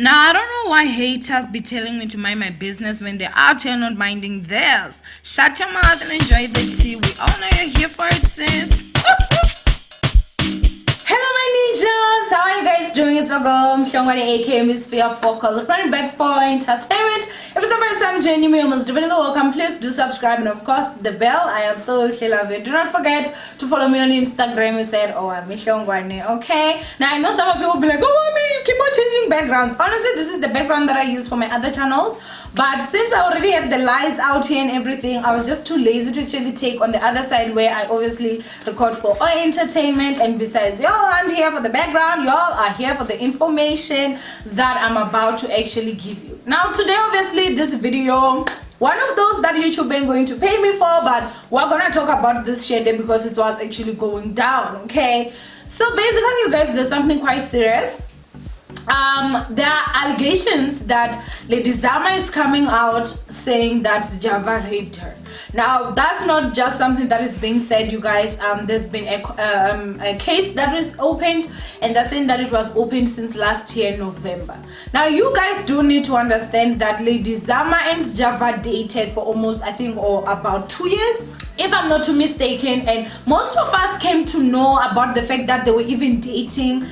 Now, I don't know why haters be telling me to mind my business when they're out here not minding theirs. Shut your mouth and enjoy the tea. We all know you're here for it, sis. Hello my ninjas, how are you guys doing? It's a girl, Mshongwane aka Miss Fear Focal, running back for entertainment. If it's your first time joining me, you must definitely welcome. Please do subscribe and of course the bell. I absolutely love it. Do not forget to follow me on Instagram. We said Owamie Mshongwane, okay? Now I know some of you will be like, Owamie, you keep on changing backgrounds. Honestly, this is the background that I use for my other channels. But since I already had the lights out here and everything, I was just too lazy to actually take on the other side where I obviously record for our entertainment. And besides, y'all aren't here for the background, y'all are here for the information that I'm about to actually give you. Now today, obviously, this video, one of those that YouTube ain't going to pay me for, but we're gonna talk about this shit because it was actually going down, okay? So basically, you guys, there's something quite serious. There are allegations that Lady Zamar is coming out saying that Sjava raped her. Now that's not just something that is being said, you guys. There's been a case that is opened, and they're saying that it was opened since last year November. Now you guys do need to understand that Lady Zamar and Sjava dated for almost, I think, about 2 years, if I'm not too mistaken, and most of us came to know about the fact that they were even dating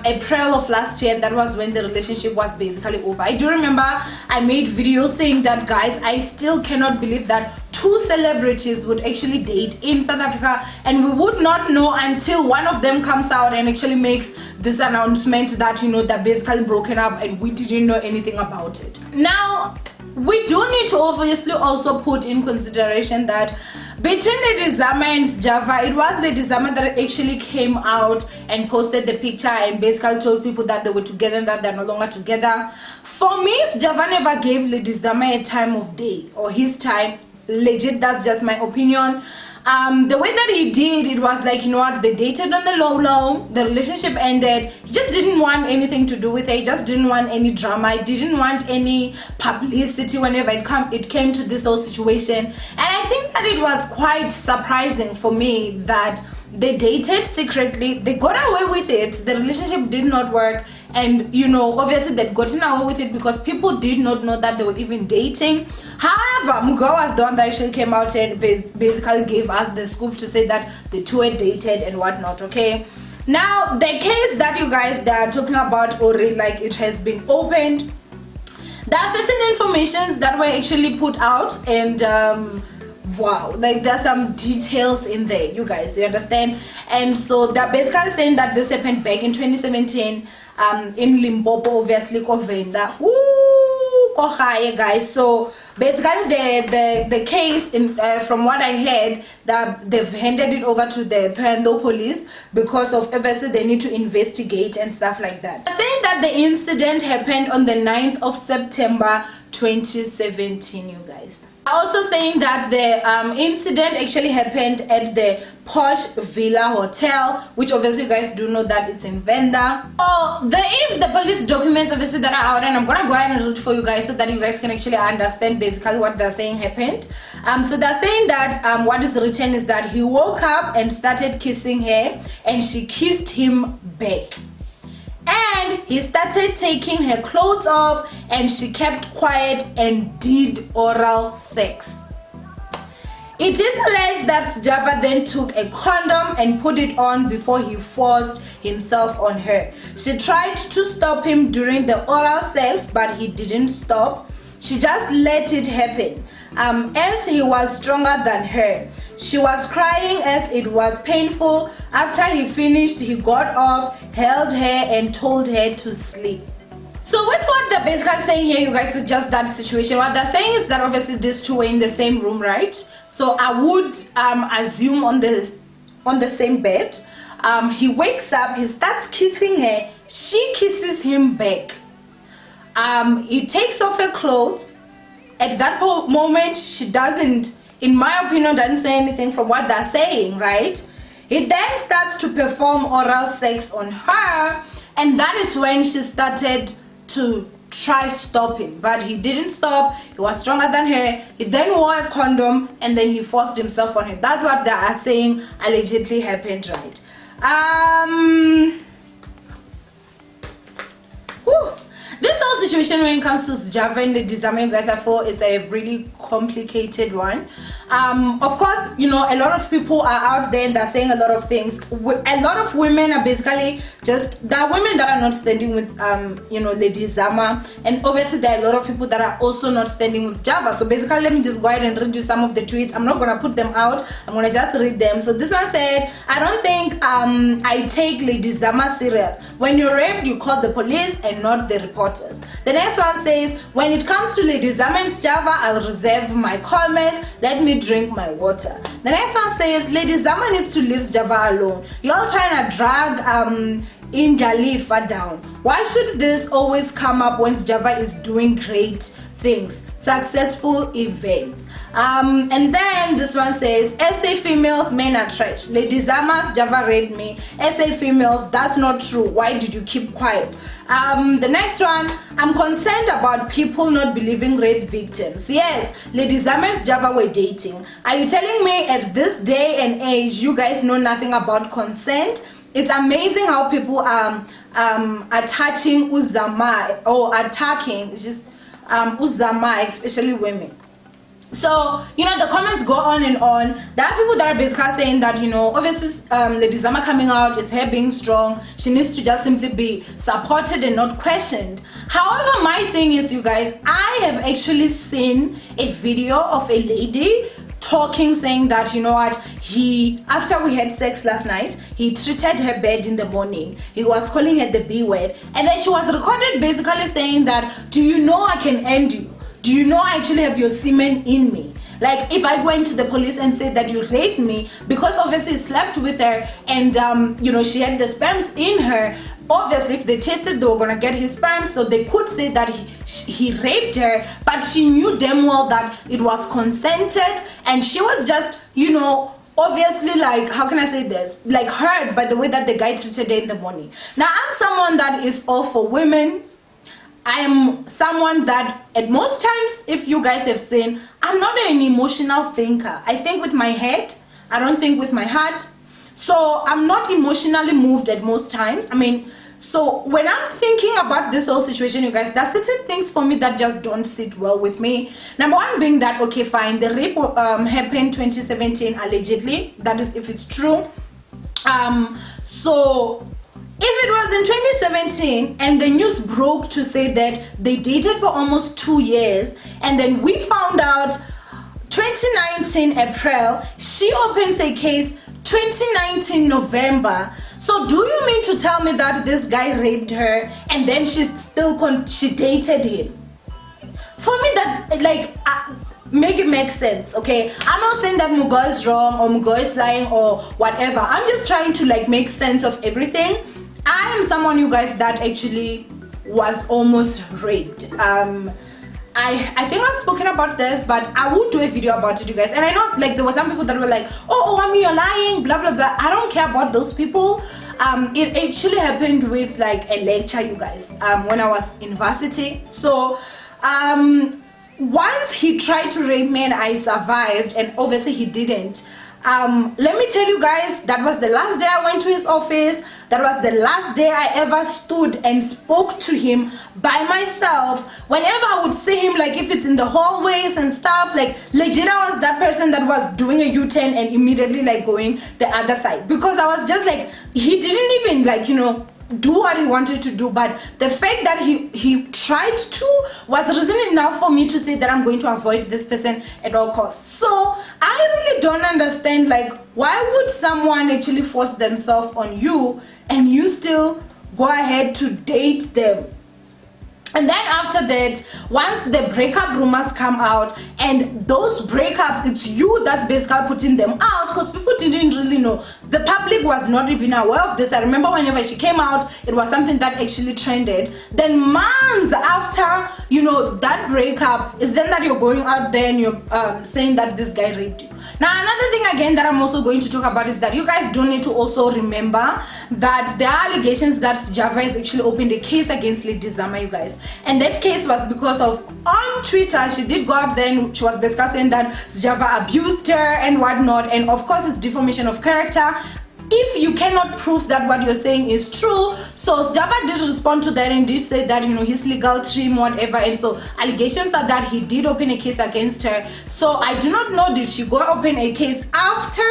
April of last year. That was when the relationship was basically over. I do remember I made videos saying that, guys, I still cannot believe that two celebrities would actually date in South Africa, and we would not know until one of them comes out and actually makes this announcement that, you know, they're basically broken up and we didn't know anything about it. Now we do need to obviously also put in consideration that between Lady Zamar and Sjava, it was Lady Zamar that actually came out and posted the picture and basically told people that they were together and that they're no longer together. For me, Sjava never gave Lady Zamar a time of day or his time. Legit, that's just my opinion. The way that he did, it was like, you know what, they dated on the low, the relationship ended. He just didn't want anything to do with it. He just didn't want any drama. He didn't want any publicity whenever it came to this whole situation. And I think that it was quite surprising for me that they dated secretly, they got away with it, the relationship did not work, and you know, obviously they'd gotten away with it because people did not know that they were even dating. However, Mugawa was the one that actually came out and basically gave us the scoop to say that the two had dated and whatnot, okay? Now, the case that you guys they are talking about already, like, it has been opened. There are certain informations that were actually put out, and wow, like there's some details in there, you guys, you understand? And so they're basically saying that this happened back in 2017 in Limpopo, obviously, Kovenda. Guys, so basically the case, in from what I heard, that they've handed it over to the Thohoyandou police because of obviously they need to investigate and stuff like that. They're saying that the incident happened on the 9th of September 2017, you guys. Also saying that the incident actually happened at the Posh Villa Hotel, which obviously you guys do know that it's in Venda. So there is the police documents obviously that are out, and I'm gonna go ahead and read for you guys so that you guys can actually understand basically what they're saying happened. So they're saying that what is written is that he woke up and started kissing her, and she kissed him back. And he started taking her clothes off, and she kept quiet and did oral sex. It is alleged that Sjava then took a condom and put it on before he forced himself on her. She tried to stop him during the oral sex, but he didn't stop. She just let it happen. As he was stronger than her. She was crying as it was painful. After he finished, he got off, held her, and told her to sleep. So with what they're basically saying here, you guys, with just that situation, what they're saying is that obviously these two were in the same room, right? So I would assume on the same bed. He wakes up, he starts kissing her, she kisses him back. He takes off her clothes. At that moment, she doesn't, in my opinion, doesn't say anything from what they're saying, right? He then starts to perform oral sex on her, and that is when she started to try stop him, but he didn't stop. He was stronger than her. He then wore a condom, and then he forced himself on her. That's what they are saying allegedly happened, right? This situation when it comes to Sjava and Lady Zamar, you guys, I feel it's a really complicated one. Of course, you know, a lot of people are out there and they're saying a lot of things. A lot of women are basically just, there are women that are not standing with you know, Lady Zamar, and obviously there are a lot of people that are also not standing with Sjava. So basically, let me just go ahead and read you some of the tweets. I'm not gonna put them out, I'm gonna just read them. So this one said, I don't think I take Lady Zamar serious. When you're raped, you call the police and not the reporters. The next one says, when it comes to Lady Zamar and Sjava, I'll reserve my comments. Let me drink my water. The next one says, Lady Zamar needs to leave Sjava alone. Y'all trying to drag in Galifa down. Why should this always come up when Sjava is doing great things, successful events? And then this one says, SA females, men are trash. Lady Zamar's Sjava raped me. SA females, that's not true. Why did you keep quiet? The next one, I'm concerned about people not believing rape victims. Yes, Lady Zamar and Sjava were dating. Are you telling me at this day and age you guys know nothing about consent? It's amazing how people are attaching Uzamar or attacking Uzamar, especially women. So, you know, the comments go on and on. There are people that are basically saying that, you know, obviously Lady Zamar coming out is her being strong. She needs to just simply be supported and not questioned. However, my thing is, you guys, I have actually seen a video of a lady talking, saying that, you know what, after we had sex last night, he treated her bed in the morning. He was calling her the B word. And then she was recorded basically saying that, do you know I can end you? Do you know I actually have your semen in me? Like, if I went to the police and said that you raped me, because obviously he slept with her and you know, she had the sperms in her, obviously if they tested, they were gonna get his sperm, so they could say that he raped her, but she knew damn well that it was consented, and she was just, you know, obviously, like, how can I say this, like, hurt by the way that the guy treated her in the morning. Now, I'm someone that is all for women. I am someone that at most times, if you guys have seen, I'm not an emotional thinker. I think with my head, I don't think with my heart. So I'm not emotionally moved at most times. I mean, so when I'm thinking about this whole situation, you guys, there are certain things for me that just don't sit well with me. Number one being that, okay, fine, the rape happened 2017 allegedly. That is if it's true. So if it was in 2017 and the news broke to say that they dated for almost 2 years, and then we found out 2019 April, she opens a case 2019 November. So do you mean to tell me that this guy raped her and then she dated him? For me, that, like, make it make sense, okay? I'm not saying that Mugo is wrong or Mugo is lying or whatever. I'm just trying to, like, make sense of everything. I am someone, you guys, that actually was almost raped. I think I've spoken about this, but I will do a video about it, you guys. And I know, like, there were some people that were like, oh, Owamie, you're lying, blah blah blah. I don't care about those people. It actually happened with, like, a lecture, you guys, when I was in varsity. So once he tried to rape me and I survived, and obviously he didn't. Let me tell you guys, that was the last day I went to his office. That was the last day I ever stood and spoke to him by myself. Whenever I would see him, like, if it's in the hallways and stuff, like, legit, I was that person that was doing a U-turn and immediately, like, going the other side, because I was just like, he didn't even, like, you know, do what he wanted to do. But the fact that he tried to was reason enough for me to say that I'm going to avoid this person at all costs. So I really don't understand, like, why would someone actually force themselves on you and you still go ahead to date them? And then after that, once the breakup rumors come out, and those breakups, it's you that's basically putting them out, because people didn't really know. The public was not even aware of this. I remember whenever she came out, it was something that actually trended. Then months after, you know, that breakup, is then that you're going out there and you're saying that this guy raped you. Now, another thing again that I'm also going to talk about is that you guys don't need to also remember that there are allegations that Sjava has actually opened a case against Lady Zamar, you guys. And that case was because of, on Twitter, she did go out there and she was basically saying that Sjava abused her and whatnot. And of course, it's defamation of character. if you cannot prove that what you're saying is true. So Sjava did respond to that and did say that, you know, his legal team, whatever, and so allegations are that he did open a case against her. So I do not know, did she go open a case after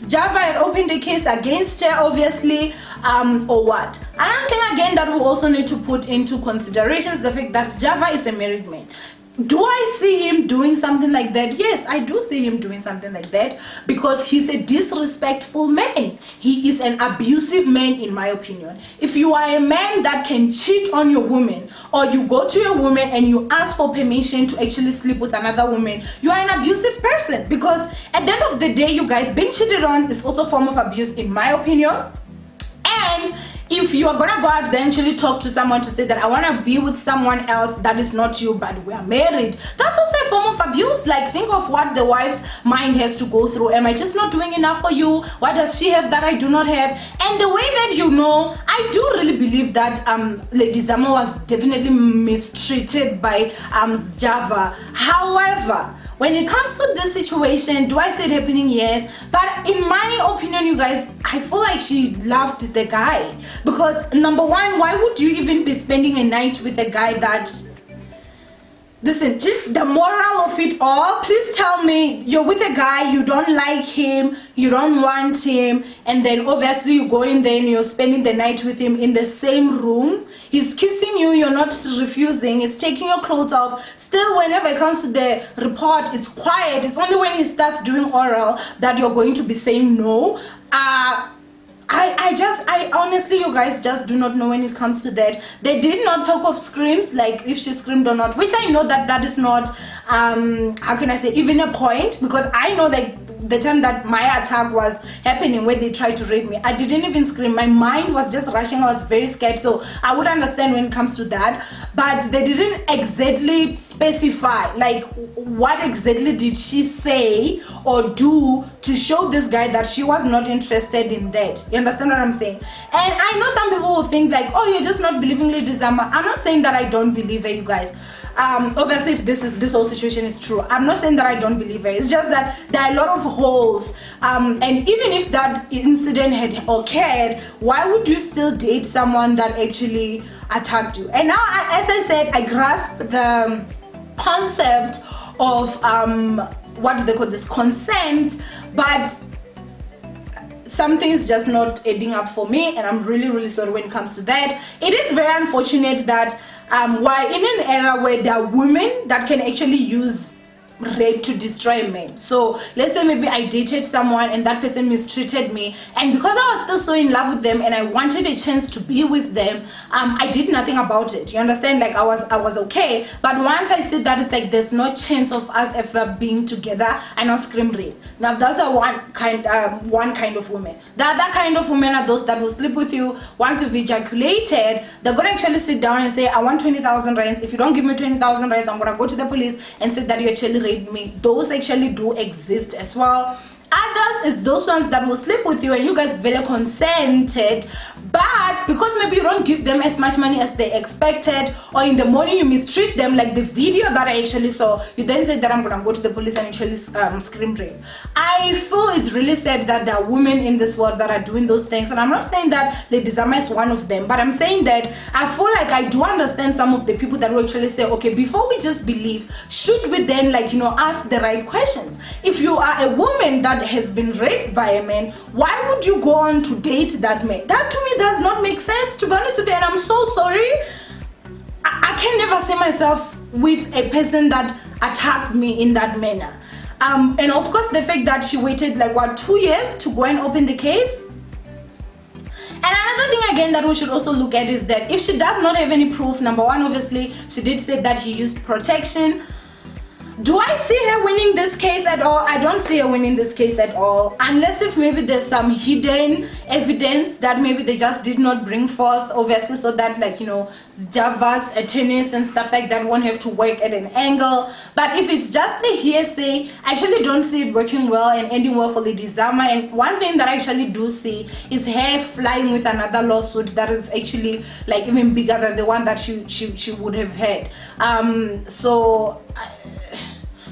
Sjava had opened a case against her, obviously, or what? Another thing again that we also need to put into consideration is the fact that Sjava is a married man. Do I see him doing something like that? Yes, I do see him doing something like that, because he's a disrespectful man. He is an abusive man, in my opinion. If you are a man that can cheat on your woman, or you go to your woman and you ask for permission to actually sleep with another woman, you are an abusive person, because at the end of the day, you guys, being cheated on is also a form of abuse, in my opinion. And if you are gonna go out there and actually talk to someone to say that I want to be with someone else that is not you, but we are married, that's also a form of abuse. Like, think of what the wife's mind has to go through. Am I just not doing enough for you? What does she have that I do not have? And the way that, you know, I do really believe that Lady Zamar was definitely mistreated by Sjava. However, when it comes to this situation, do I see it happening? Yes. But in my opinion, you guys, I feel like she loved the guy. Because number one, why would you even be spending a night with a guy that... Listen, just the moral of it all, please tell me you're with a guy, you don't like him, you don't want him, and then obviously you go in there and you're spending the night with him in the same room. He's kissing you, you're not refusing, he's taking your clothes off. Still, whenever it comes to the report, it's quiet. It's only when he starts doing oral that you're going to be saying no. I honestly, you guys, just do not know when it comes to that. They did not talk of screams, like if she screamed or not, which I know that that is not, how can I say, even a point, because I know that the time that my attack was happening, where they tried to rape me, I didn't even scream. My mind was just rushing. I was very scared, so I would understand when it comes to that. But they didn't exactly specify, like, what exactly did she say or do to show this guy that she was not interested in that. You understand what I'm saying? And I know some people will think like, oh, you're just not believing Lady Zamar. I'm not saying that I don't believe her, you guys. Obviously, if this whole situation is true, I'm not saying that I don't believe her. It's just that there are a lot of holes, and even if that incident had occurred, why would you still date someone that actually attacked you? And now, as I said, I grasp the concept of what do they call this, consent, but something is just not adding up for me, and I'm really sorry when it comes to that. It is very unfortunate that we're in an era where there are women that can actually use rape to destroy men. So let's say maybe I dated someone and that person mistreated me, and because I was still so in love with them and I wanted a chance to be with them, I did nothing about it. You understand? Like, I was okay. But once I said that it's like there's no chance of us ever being together, I now scream rape. Now that's a one kind of woman. The other kind of women are those that will sleep with you. Once you've ejaculated, they're gonna actually sit down and say, I want 20,000 rands. If you don't give me 20,000 rands, I'm gonna go to the police and say that you actually raped me. Those actually do exist as well. Others is those ones that will sleep with you and you guys very consented, but because maybe you don't give them as much money as they expected, or in the morning you mistreat them, like the video that I actually saw, you then said that I'm gonna go to the police and actually scream rape. I feel it's really sad that there are women in this world that are doing those things, and I'm not saying that Lady Zamar is one of them, but I'm saying that I feel like I do understand some of the people that will actually say, okay, before we just believe, should we then, like, you know, ask the right questions? If you are a woman that has been raped by a man, why would you go on to date that man? That to me does not make sense, to be honest with you, and I'm so sorry. I can never see myself with a person that attacked me in that manner. And of course the fact that she waited like what, 2 years to go and open the case. And another thing again that we should also look at is that if she does not have any proof, number one, obviously she did say that he used protection. Do I see her winning this case at all? I don't see her winning this case at all, unless if maybe there's some hidden evidence that maybe they just did not bring forth, obviously, so that, like, you know, Java's attorneys and stuff like that won't have to work at an angle. But if it's just the hearsay, I actually don't see it working well and ending well for Lady Zamar. And one thing that I actually do see is her flying with another lawsuit that is actually like even bigger than the one that she would have had.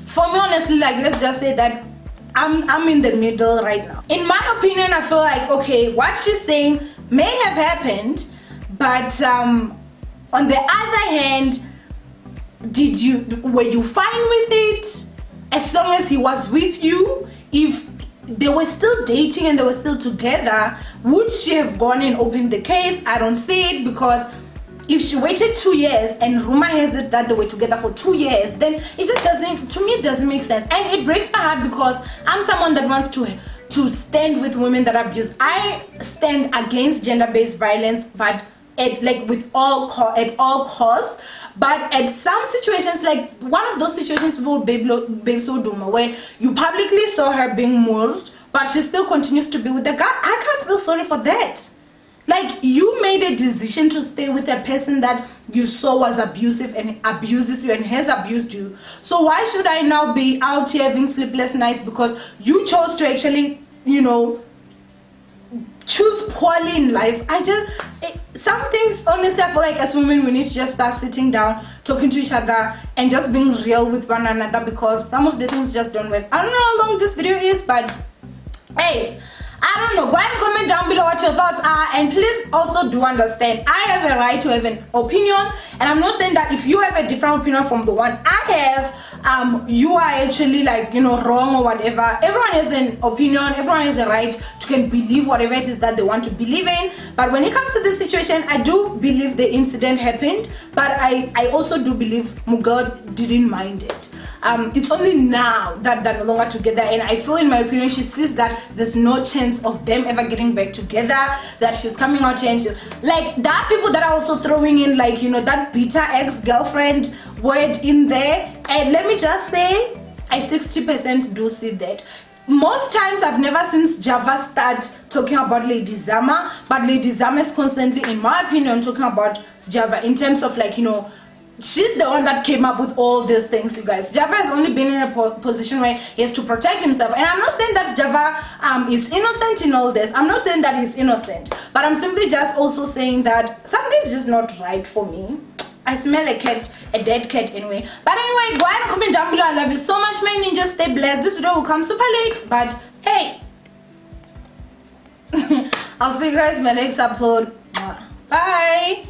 For me, honestly, like, let's just say that I'm in the middle right now. In my opinion, I feel like, okay, what she's saying may have happened, but on the other hand, were you fine with it as long as he was with you? If they were still dating and they were still together, would she have gone and opened the case? I don't see it, because if she waited 2 years and rumor has it that they were together for 2 years, then it just doesn't, to me, it doesn't make sense. And it breaks my heart, because I'm someone that wants to stand with women that abuse. I stand against gender-based violence, but at all costs. But at some situations, like one of those situations Babe So Duma, where you publicly saw her being moved, but she still continues to be with the guy. I can't feel sorry for that. Like, you made a decision to stay with a person that you saw was abusive and abuses you and has abused you. So why should I now be out here having sleepless nights because you chose to actually, choose poorly in life? Some things, honestly, I feel like as women we need to just start sitting down, talking to each other, and just being real with one another, because some of the things just don't work. I don't know how long this video is, but hey, I don't know. Go ahead and comment down below what your thoughts are, and please also do understand I have a right to have an opinion, and I'm not saying that if you have a different opinion from the one I have, you are actually wrong or whatever. Everyone has an opinion, everyone has the right to can believe whatever it is that they want to believe in. But when it comes to this situation, I do believe the incident happened, but I also do believe Mugal didn't mind it. It's only now that they're no longer together, and I feel, in my opinion, she sees that there's no chance of them ever getting back together, that she's coming out here and she's like, there are people that are also throwing in that bitter ex-girlfriend word in there, and let me just say, I 60% do see that. Most times I've never seen Sjava start talking about Lady Zamar, but Lady Zamar is constantly, in my opinion, talking about Sjava in terms of she's the one that came up with all these things, you guys. Sjava has only been in a position where he has to protect himself. And I'm not saying that Sjava is innocent in all this. I'm not saying that he's innocent. But I'm simply just also saying that something's just not right for me. I smell a cat, a dead cat anyway. But anyway, go ahead and comment down below. I love you so much, my ninjas. Stay blessed. This video will come super late, but hey. I'll see you guys in my next upload. Bye.